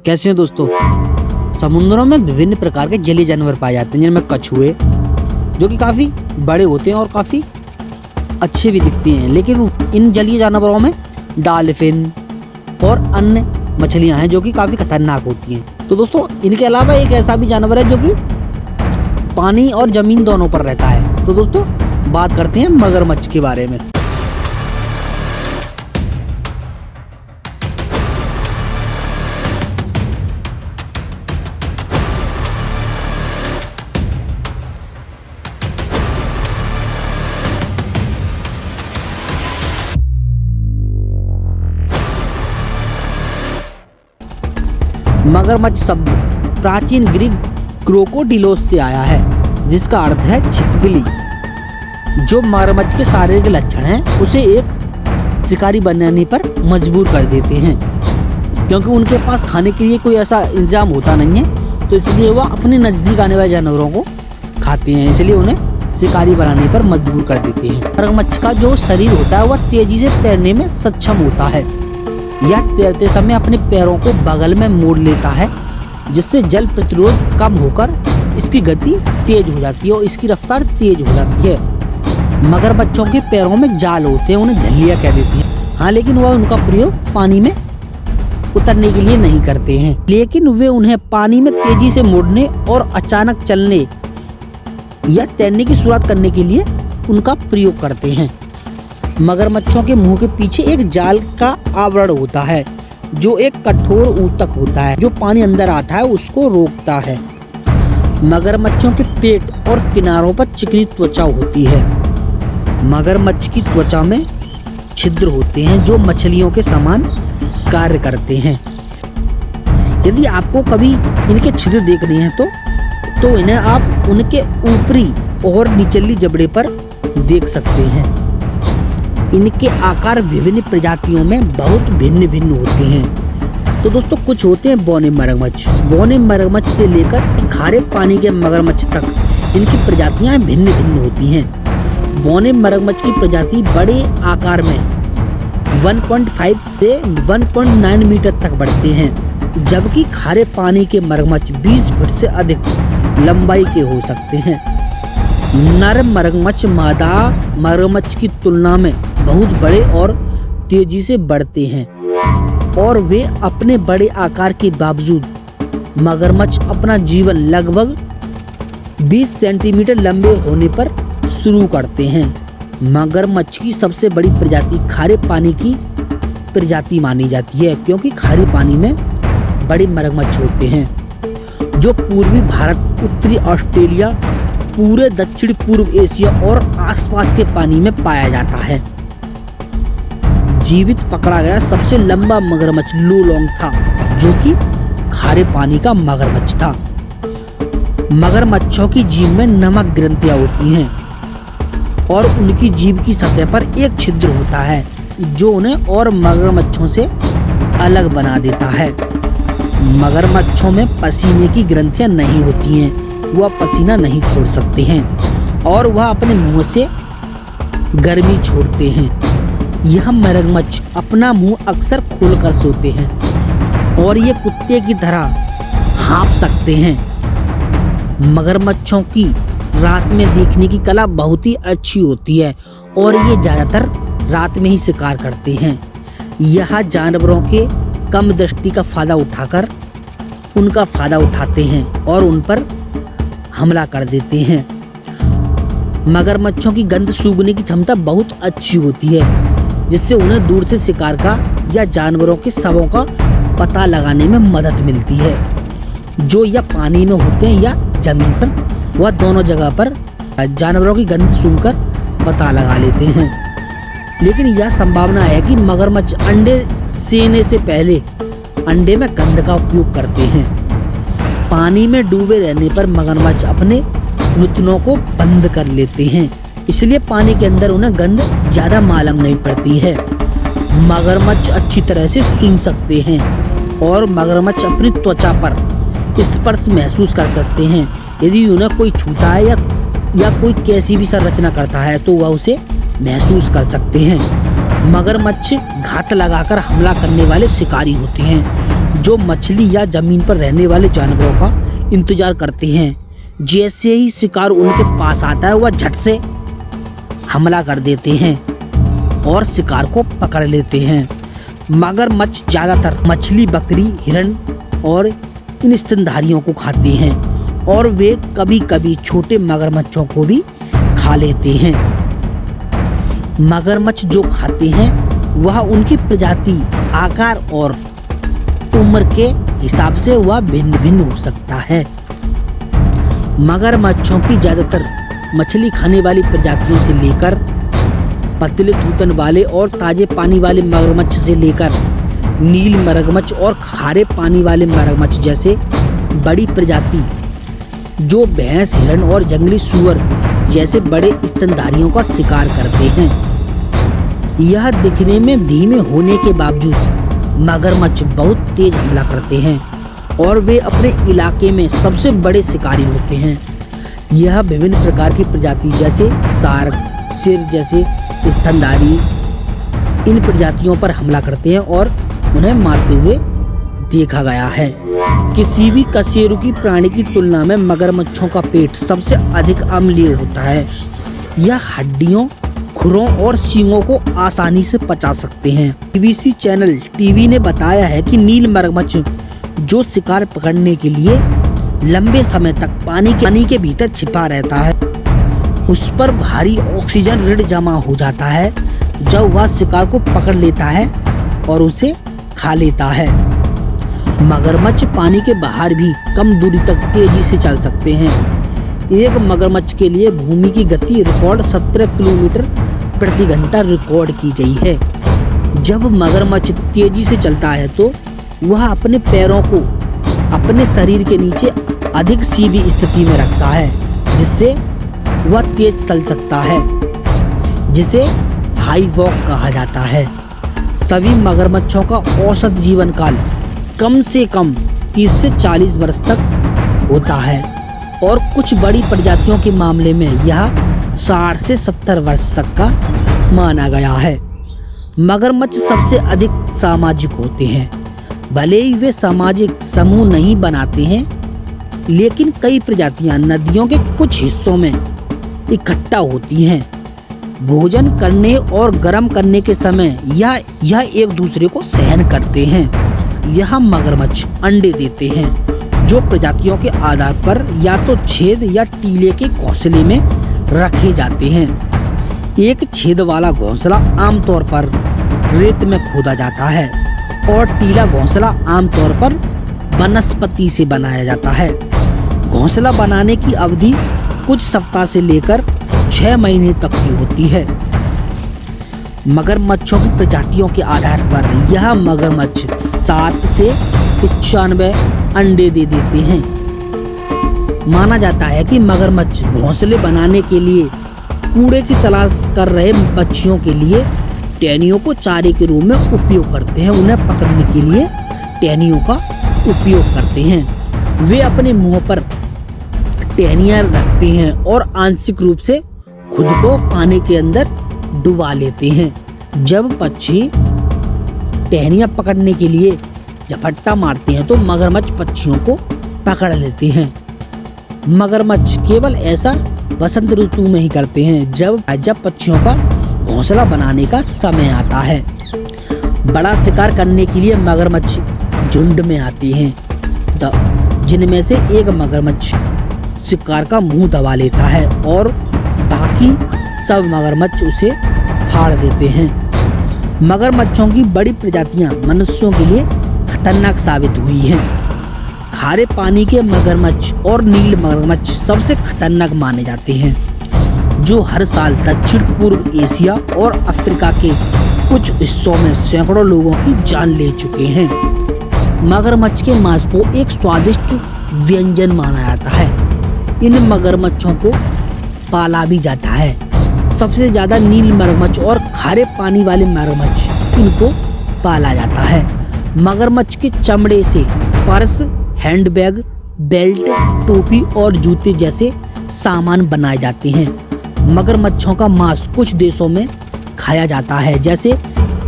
कैसे हो दोस्तों। समुद्रों में विभिन्न प्रकार के जलीय जानवर पाए जाते हैं, जिनमें कछुए जो कि काफ़ी बड़े होते हैं और काफ़ी अच्छे भी दिखते हैं। लेकिन इन जलीय जानवरों में डॉल्फिन और अन्य मछलियां हैं जो कि काफ़ी खतरनाक होती हैं। तो दोस्तों, इनके अलावा एक ऐसा भी जानवर है जो कि पानी और ज़मीन दोनों पर रहता है। तो दोस्तों, बात करते हैं मगरमच्छ के बारे में। मगरमच्छ शब्द प्राचीन ग्रीक क्रोकोडिलोस से आया है, जिसका अर्थ है छिपकली। जो मगरमच्छ के शारीरिक लक्षण हैं उसे एक शिकारी बनने पर मजबूर कर देते हैं, क्योंकि उनके पास खाने के लिए कोई ऐसा इंतजाम होता नहीं है। तो इसलिए वह अपने नज़दीक आने वाले जानवरों को खाते हैं, इसलिए उन्हें शिकारी बनाने पर मजबूर कर देते हैं। मगरमच्छ का जो शरीर होता है वह तेजी से तैरने में सक्षम होता है। यह तैरते समय अपने पैरों को बगल में मोड़ लेता है, जिससे जल प्रतिरोध कम होकर इसकी गति तेज हो जाती है और इसकी रफ्तार तेज हो जाती है। मगरमच्छों के पैरों में जाल होते हैं, उन्हें झल्लियां कह देती हैं। हाँ, लेकिन वह उनका प्रयोग पानी में उतरने के लिए नहीं करते हैं, लेकिन वे उन्हें पानी में तेजी से मोड़ने और अचानक चलने या तैरने की शुरुआत करने के लिए उनका प्रयोग करते हैं। मगरमच्छों के मुंह के पीछे एक जाल का आवरण होता है, जो एक कठोर ऊतक होता है जो पानी अंदर आता है उसको रोकता है। मगरमच्छों के पेट और किनारों पर चिकनी त्वचा होती है। मगरमच्छ की त्वचा में छिद्र होते हैं जो मछलियों के समान कार्य करते हैं। यदि आपको कभी इनके छिद्र देखने हैं तो इन्हें आप उनके ऊपरी और निचली जबड़े पर देख सकते हैं। इनके आकार विभिन्न प्रजातियों में बहुत भिन्न भिन्न होते हैं। तो दोस्तों, कुछ होते हैं बौने मगरमच्छ। बौने मगरमच्छ से लेकर खारे पानी के मगरमच्छ तक इनकी प्रजातियां भिन्न भिन्न होती हैं। बौने मगरमच्छ की प्रजाति बड़े आकार में 1.5 से 1.9 मीटर तक बढ़ते हैं, जबकि खारे पानी के मगरमच्छ 20 फीट से अधिक लंबाई के हो सकते हैं। नर मगरमच्छ मादा मगरमच्छ की तुलना में बहुत बड़े और तेजी से बढ़ते हैं, और वे अपने बड़े आकार के बावजूद मगरमच्छ अपना जीवन लगभग 20 सेंटीमीटर लंबे होने पर शुरू करते हैं। मगरमच्छ की सबसे बड़ी प्रजाति खारे पानी की प्रजाति मानी जाती है, क्योंकि खारे पानी में बड़े मगरमच्छ होते हैं, जो पूर्वी भारत, उत्तरी ऑस्ट्रेलिया, पूरे दक्षिण पूर्व एशिया और आसपास के पानी में पाया जाता है। जीवित पकड़ा गया सबसे लंबा मगरमच्छ लुलोंग था, जो कि खारे पानी का मगरमच्छ था। मगरमच्छों की जीभ में नमक ग्रंथियां होती हैं और उनकी जीभ की सतह पर एक छिद्र होता है, जो उन्हें और मगरमच्छों से अलग बना देता है। मगरमच्छों में पसीने की ग्रंथियां नहीं होती हैं, वह पसीना नहीं छोड़ सकते हैं और वह अपने मुंह से गर्मी छोड़ते हैं। यह मगरमच्छ अपना मुंह अक्सर खोलकर सोते हैं और ये कुत्ते की तरह हाँफ सकते हैं। मगरमच्छों की रात में देखने की कला बहुत ही अच्छी होती है और ये ज़्यादातर रात में ही शिकार करते हैं। यह जानवरों के कम दृष्टि का फायदा उठाकर उनका फायदा उठाते हैं और उन पर हमला कर देते हैं। मगरमच्छों की गंध सूंघने की क्षमता बहुत अच्छी होती है, जिससे उन्हें दूर से शिकार का या जानवरों के शवों का पता लगाने में मदद मिलती है, जो या पानी में होते हैं या जमीन पर। वह दोनों जगह पर जानवरों की गंध सूंघकर पता लगा लेते हैं। लेकिन यह संभावना है कि मगरमच्छ अंडे सेने से पहले अंडे में गंध का उपयोग करते हैं। पानी में डूबे रहने पर मगरमच्छ अपने नुतनों को बंद कर लेते हैं, इसलिए पानी के अंदर उन्हें गंध ज्यादा मालूम नहीं पड़ती है। मगरमच्छ अच्छी तरह से सूंघ सकते हैं और मगरमच्छ अपनी त्वचा पर स्पर्श महसूस कर सकते हैं। यदि उन्हें कोई छूता है या कोई कैसी भी संरचना करता है तो वह उसे महसूस कर सकते हैं। मगरमच्छ घात लगाकर हमला करने वाले शिकारी होते हैं, जो मछली या जमीन पर रहने वाले जानवरों का इंतजार करते हैं। जैसे ही शिकार उनके पास आता है वह झट से हमला कर देते हैं और शिकार को पकड़ लेते हैं। मगरमच्छ ज्यादातर मछली, बकरी, हिरण और इन स्तनधारियों को खाते हैं और वे कभी कभी छोटे मगरमच्छों को भी खा लेते हैं। मगरमच्छ जो खाते हैं वह उनकी प्रजाति, आकार और उम्र के हिसाब से वह भिन्न भिन्न हो सकता है। मगरमच्छों की ज्यादातर मछली खाने वाली प्रजातियों से लेकर पतले थूथन वाले और ताजे पानी वाले मगरमच्छ से लेकर नील मगरमच्छ और खारे पानी वाले मगरमच्छ जैसे बड़ी प्रजाति जो भैंस, हिरण और जंगली सूअर जैसे बड़े स्तनधारियों का शिकार करते हैं। यह दिखने में धीमे होने के बावजूद मगरमच्छ बहुत तेज हमला करते हैं और वे अपने इलाके में सबसे बड़े शिकारी होते हैं। यह विभिन्न प्रकार की प्रजाति जैसे शार्क, शेर जैसे स्तनधारी इन प्रजातियों पर हमला करते हैं और उन्हें मारते हुए देखा गया है। किसी भी कशेरुकी प्राणी की तुलना में मगरमच्छों का पेट सबसे अधिक अम्लीय होता है। यह हड्डियों, खुरों और सींगों को आसानी से पचा सकते हैं। BBC चैनल टीवी ने बताया है कि नील मगरमच्छ जो शिकार पकड़ने के लिए लंबे समय तक पानी के भीतर छिपा रहता है, उस पर भारी ऑक्सीजन ऋण जमा हो जाता है जब वह शिकार को पकड़ लेता है और उसे खा लेता है। मगरमच्छ पानी के बाहर भी कम दूरी तक तेजी से चल सकते हैं। एक मगरमच्छ के लिए भूमि की गति रिकॉर्ड 17 किलोमीटर प्रति घंटा रिकॉर्ड की गई है। जब मगरमच्छ तेजी से चलता है तो वह अपने पैरों को अपने शरीर के नीचे अधिक सीधी स्थिति में रखता है, जिससे वह तेज चल सकता है, जिसे हाई वॉक कहा जाता है। सभी मगरमच्छों का औसत जीवन काल कम से कम 30 से 40 वर्ष तक होता है और कुछ बड़ी प्रजातियों के मामले में यह 60 से 70 वर्ष तक का माना गया है। मगरमच्छ सबसे अधिक सामाजिक होते हैं। भले ही वे सामाजिक समूह नहीं बनाते हैं, लेकिन कई प्रजातियां नदियों के कुछ हिस्सों में इकट्ठा होती हैं। भोजन करने और गर्म करने के समय यह एक दूसरे को सहन करते हैं। यह मगरमच्छ अंडे देते हैं जो प्रजातियों के आधार पर या तो छेद या टीले के घोंसले में रखे जाते हैं। एक छेद वाला घोंसला आमतौर पर रेत में खोदा जाता है और टीला घोंसला आमतौर पर वनस्पति से बनाया जाता है। घोंसला बनाने की अवधि कुछ सप्ताह से लेकर 6 महीने तक की होती है। मगरमच्छों की प्रजातियों के आधार पर यह मगरमच्छ 7 से 95 अंडे दे देते हैं। माना जाता है कि मगरमच्छ घोंसले बनाने के लिए कूड़े की तलाश कर रहे पक्षियों के लिए टहनियों को चारे के रूप में उपयोग करते हैं। उन्हें पकड़ने के लिए टहनियों का उपयोग करते हैं। वे अपने मुंह पर टहनियां रखते हैं और आंशिक रूप से खुद को पानी के अंदर डुबा लेते हैं। जब पक्षी टहनियां पकड़ने के लिए झपट्टा मारते हैं तो मगरमच्छ पक्षियों को पकड़ लेते हैं। मगरमच्छ केवल ऐसा बसंत ऋतु में ही करते हैं जब पक्षियों का घोंसला बनाने का समय आता है। बड़ा शिकार करने के लिए मगरमच्छ झुंड में आते हैं, जिनमें से एक मगरमच्छ शिकार का मुंह दबा लेता है और बाकी सब मगरमच्छ उसे फाड़ देते हैं। मगरमच्छों की बड़ी प्रजातियां मनुष्यों के लिए खतरनाक साबित हुई हैं। खारे पानी के मगरमच्छ और नील मगरमच्छ सबसे खतरनाक माने जाते हैं, जो हर साल दक्षिण पूर्व एशिया और अफ्रीका के कुछ हिस्सों में सैकड़ों लोगों की जान ले चुके हैं। मगरमच्छ के मांस को एक स्वादिष्ट व्यंजन माना जाता है। इन मगरमच्छों को पाला भी जाता है। सबसे ज्यादा नील मगरमच्छ और खारे पानी वाले मगरमच्छ इनको पाला जाता है। मगरमच्छ के चमड़े से पर्स, हैंडबैग, बेल्ट, टोपी और जूते जैसे सामान बनाए जाते हैं। मगरमच्छों का मांस कुछ देशों में खाया जाता है, जैसे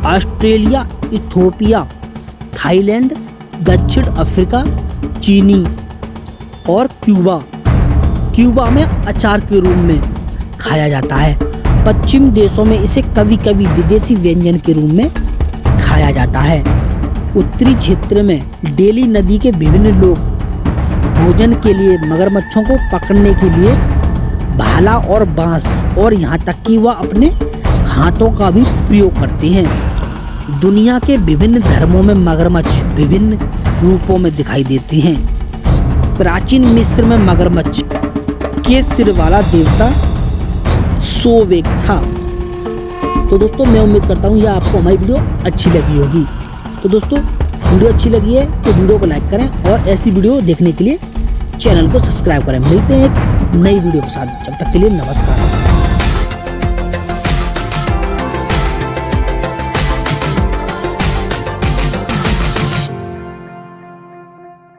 ऑस्ट्रेलिया, इथियोपिया, थाईलैंड, दक्षिण अफ्रीका, चीनी और क्यूबा में अचार के रूप में खाया जाता है। पश्चिम देशों में इसे कभी कभी विदेशी व्यंजन के रूप में खाया जाता है। उत्तरी क्षेत्र में डेली नदी के विभिन्न लोग भोजन के लिए मगरमच्छों को पकड़ने के लिए भाला और बांस और यहाँ तक कि वह अपने हाथों का भी प्रयोग करते हैं। दुनिया के विभिन्न धर्मों में मगरमच्छ विभिन्न रूपों में दिखाई देते हैं। प्राचीन मिस्र में मगरमच्छ के सिर वाला देवता सोवेक था। तो दोस्तों मैं उम्मीद करता हूँ यह आपको हमारी वीडियो अच्छी लगी होगी। तो दोस्तों वीडियो अच्छी लगी है तो वीडियो को लाइक करें और ऐसी वीडियो देखने के लिए चैनल को सब्सक्राइब करें। मिलते हैं एक नई वीडियो के साथ, जब तक के लिए नमस्कार।